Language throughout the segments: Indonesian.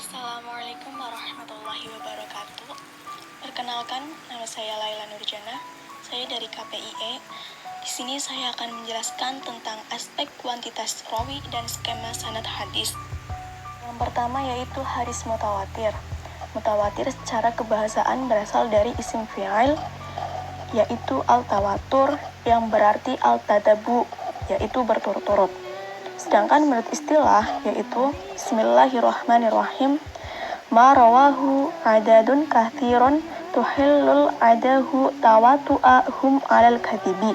Assalamualaikum warahmatullahi wabarakatuh. Perkenalkan, nama saya Laila Nurjana. Saya dari KPIE. Di sini saya akan menjelaskan tentang aspek kuantitas rawi dan skema sanad hadis. Yang pertama yaitu hadis mutawatir. Mutawatir secara kebahasaan berasal dari isim fi'il, yaitu al-tawatur, yang berarti al-tadabu, yaitu berturut-turut. Sedangkan menurut istilah, yaitu Bismillahirrahmanirrahim, ma rawahu adadun kathirun tuhillul adahu tawatu'a hum alal kadhibi,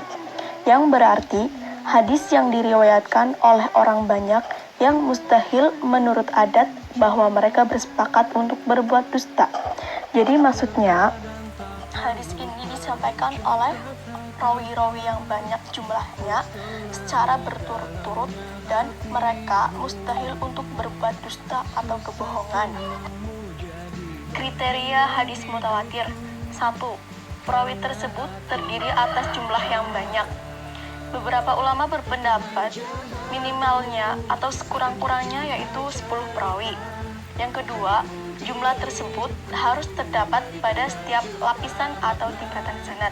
yang berarti hadis yang diriwayatkan oleh orang banyak yang mustahil menurut adat bahwa mereka bersepakat untuk berbuat dusta. Jadi maksudnya, hadis ini disampaikan oleh rawi-rawi yang banyak jumlahnya secara berturut-turut dan mereka mustahil untuk berbuat dusta atau kebohongan. Kriteria hadis mutawatir. 1. Perawi tersebut terdiri atas jumlah yang banyak. Beberapa ulama berpendapat minimalnya atau sekurang-kurangnya yaitu 10 perawi. Yang kedua, jumlah tersebut harus terdapat pada setiap lapisan atau tingkatan sanad.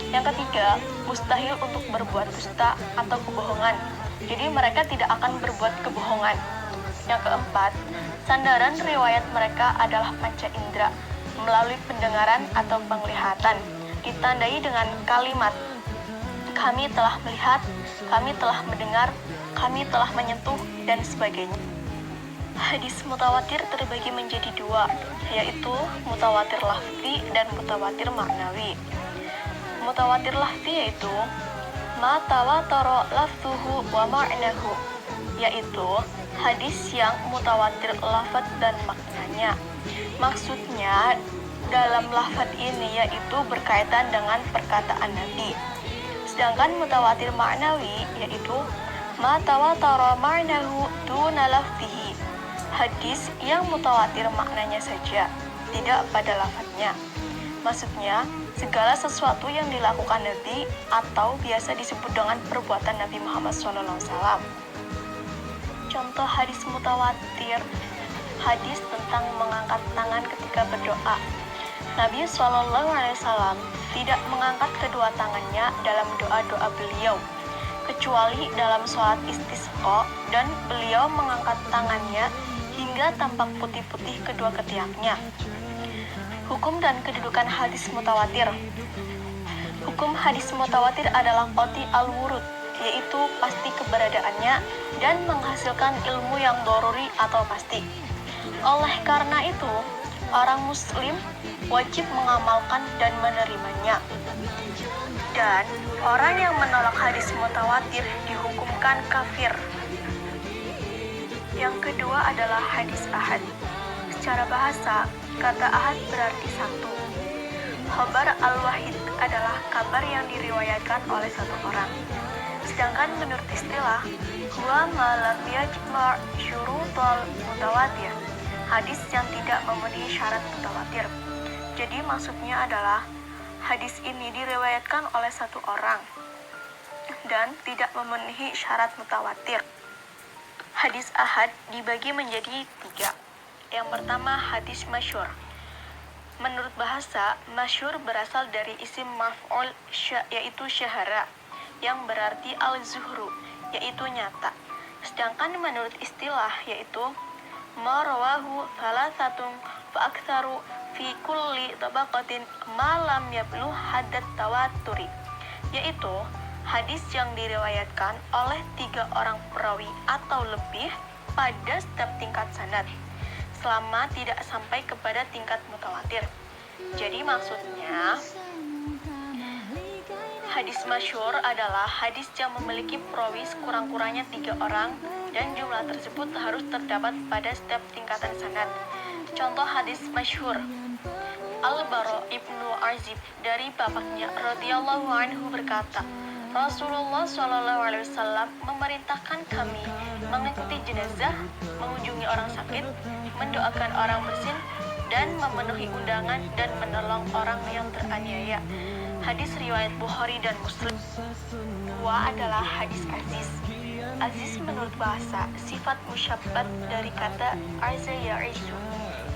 Yang ketiga, mustahil untuk berbuat dusta atau kebohongan. Jadi mereka tidak akan berbuat kebohongan. Yang keempat, sandaran riwayat mereka adalah panca indera melalui pendengaran atau penglihatan, ditandai dengan kalimat kami telah melihat, kami telah mendengar, kami telah menyentuh, dan sebagainya. Hadis mutawatir terbagi menjadi dua, yaitu mutawatir lafzi dan mutawatir maknawi. Mutawatir lafzi yaitu ma tawatara lafzuhu wa ma'nahu, yaitu hadis yang mutawatir lafaz dan maknanya. Maksudnya dalam lafaz ini yaitu berkaitan dengan perkataan Nabi. Sedangkan mutawatir maknawi yaitu ma tawatara ma'nahu duna lafzihi, hadis yang mutawatir maknanya saja, tidak pada lafaznya. Maksudnya, segala sesuatu yang dilakukan Nabi atau biasa disebut dengan perbuatan Nabi Muhammad SAW. Contoh hadis mutawatir, hadis tentang mengangkat tangan ketika berdoa. Nabi SAW tidak mengangkat kedua tangannya dalam doa-doa beliau, kecuali dalam sholat istisqa, dan beliau mengangkat tangannya hingga tampak putih-putih kedua ketiaknya. Hukum dan kedudukan hadis mutawatir. Hukum hadis mutawatir adalah qati al-wurud, yaitu pasti keberadaannya dan menghasilkan ilmu yang doruri atau pasti. Oleh karena itu, orang muslim wajib mengamalkan dan menerimanya. Dan orang yang menolak hadis mutawatir dihukumkan kafir. Yang kedua adalah hadis ahad. Secara bahasa, kata ahad berarti satu. Khabar al-wahid adalah kabar yang diriwayatkan oleh satu orang. Sedangkan menurut istilah, huwa ma lam yajma' syurutal mutawatir, hadis yang tidak memenuhi syarat mutawatir. Jadi maksudnya adalah hadis ini diriwayatkan oleh satu orang dan tidak memenuhi syarat mutawatir. Hadis ahad dibagi menjadi 3. Yang pertama, hadis masyhur. Menurut bahasa, masyhur berasal dari isim maf'ul yaitu syahara, yang berarti al-zuhru, yaitu nyata. Sedangkan menurut istilah yaitu ma rawahu thalathatun fa aktsaru fi kulli tabaqatin ma lam yablugh hadd tawaturi, yaitu hadis yang diriwayatkan oleh 3 orang perawi atau lebih pada setiap tingkat sanad, selama tidak sampai kepada tingkat mutawatir. Jadi maksudnya, hadis masyhur adalah hadis yang memiliki perawi sekurang-kurangnya 3 orang dan jumlah tersebut harus terdapat pada setiap tingkatan sanad. Contoh hadis masyhur, Al-Bara ibnu Azib dari bapaknya radhiyallahu anhu berkata, Rasulullah SAW memerintahkan kami mengikuti jenazah, mengunjungi orang sakit, mendoakan orang bersin, dan memenuhi undangan dan menolong orang yang teraniaya. Hadis riwayat Bukhari dan Muslim. Dua adalah hadis aziz. Aziz menurut bahasa sifat musyabbat dari kata arza ya'izu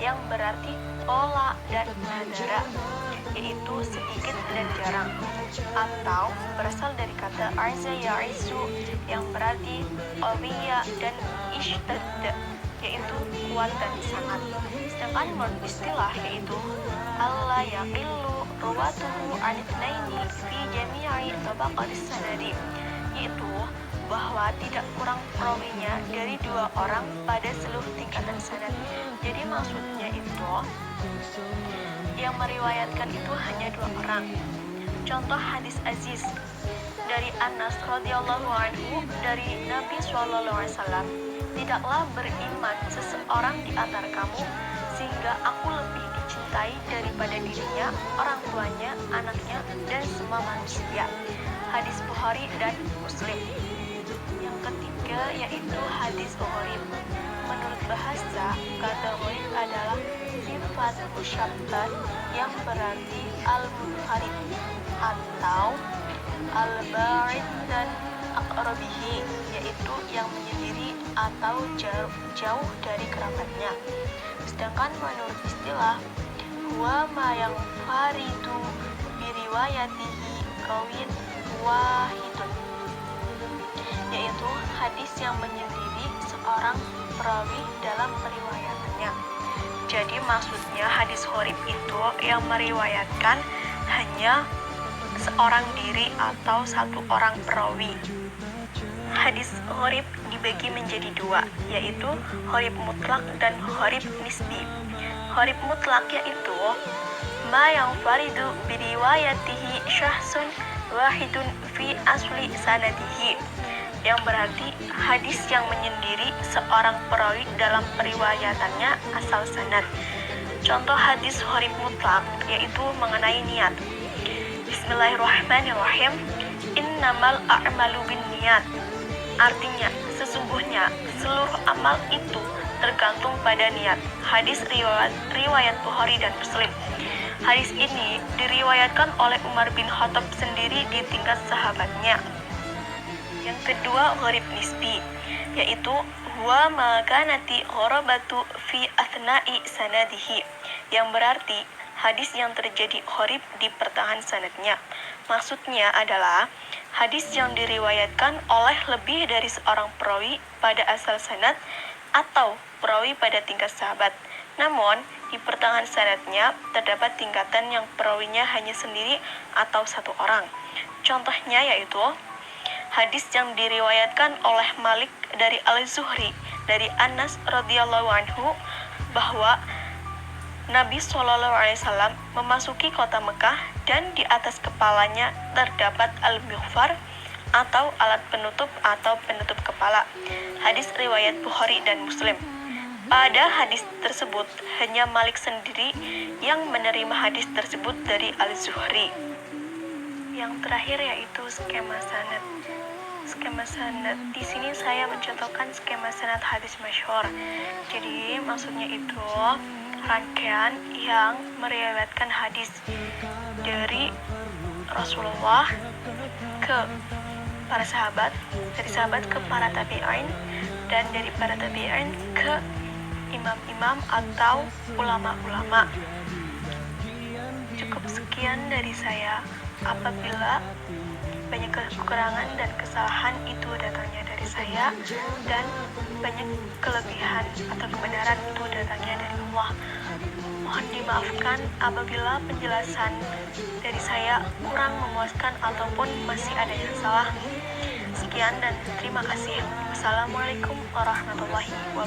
yang berarti pola dan nadara, yaitu sedikit dan jarang, atau berasal dari kata arza ya'izu yang berarti qawiya dan ishtadda, yaitu kuat dan sangat. Sedangkan menurut istilah yaitu alla yaqillu ruwatuhu anitnaini fi jami'i tabaqatis sanadi, yaitu bahwa tidak kurang perawinya dari 2 orang pada seluruh tingkatan sanad. Jadi maksudnya itu yang meriwayatkan itu hanya 2 orang. Contoh hadis aziz dari Anas radhiyallahu anhu dari Nabi SAW, tidaklah beriman seseorang di antara kamu sehingga aku lebih dicintai daripada dirinya, orang tuanya, anaknya, dan semua manusia. Hadis Bukhari dan Muslim. Yang ketiga yaitu hadis gharib. Menurut bahasa, kata gharib adalah sifat musyabbat yang berarti al-munfarid atau al-ba'id dan aqrabihi, yaitu yang menyendiri atau jauh dari kerabatnya. Sedangkan menurut istilah huwa ma yang faridu biriwayatihi rawin wahidun, yaitu hadis yang menyendiri seorang perawi dalam periwayatannya. Jadi maksudnya hadis gharib itu yang meriwayatkan hanya seorang diri atau 1 orang perawi. Hadis gharib dibagi menjadi 2, yaitu gharib mutlak dan gharib nisbi. Gharib mutlak yaitu ma yang faridu biriwayatihi syahsun wahidun fi asli sanadihi, yang berarti hadis yang menyendiri seorang perawi dalam periwayatannya asal sanad. Contoh hadis gharib mutlak yaitu mengenai niat. Bismillahirrahmanirrahim. Innamal a'malu binniyat. Artinya, sesungguhnya seluruh amal itu tergantung pada niat. Hadis riwayat Bukhari dan Muslim. Hadis ini diriwayatkan oleh Umar bin Khattab sendiri di tingkat sahabatnya. Yang kedua, gharib nisbi, yaitu huwa ma kanati gharabatu fi athna'i sanadihi, yang berarti hadis yang terjadi gharib di pertengahan sanadnya. Maksudnya adalah hadis yang diriwayatkan oleh lebih dari seorang perawi pada asal sanad atau perawi pada tingkat sahabat. Namun, di pertengahan sanadnya terdapat tingkatan yang perawinya hanya sendiri atau 1 orang. Contohnya yaitu hadis yang diriwayatkan oleh Malik dari Al-Zuhri dari Anas radhiyallahu anhu bahwa Nabi SAW memasuki kota Mekah dan di atas kepalanya terdapat al-mighfar atau alat penutup atau penutup kepala. Hadis riwayat Bukhari dan Muslim. Pada hadis tersebut hanya Malik sendiri yang menerima hadis tersebut dari Al-Zuhri. Yang terakhir yaitu skema sanad. Skema sanad di sini saya mencontohkan skema sanad hadis masyhur. Jadi maksudnya itu rangkaian yang meriwayatkan hadis dari Rasulullah ke para sahabat, dari sahabat ke para tabi'in, dan dari para tabi'in ke imam-imam atau ulama-ulama. Cukup sekian dari saya. Apabila banyak kekurangan dan kesalahan itu datangnya dari saya, dan banyak kelebihan atau kebenaran itu datangnya dari Allah. Mohon dimaafkan apabila penjelasan dari saya kurang memuaskan ataupun masih ada yang salah. Sekian dan terima kasih. Wassalamualaikum warahmatullahi wabarakatuh.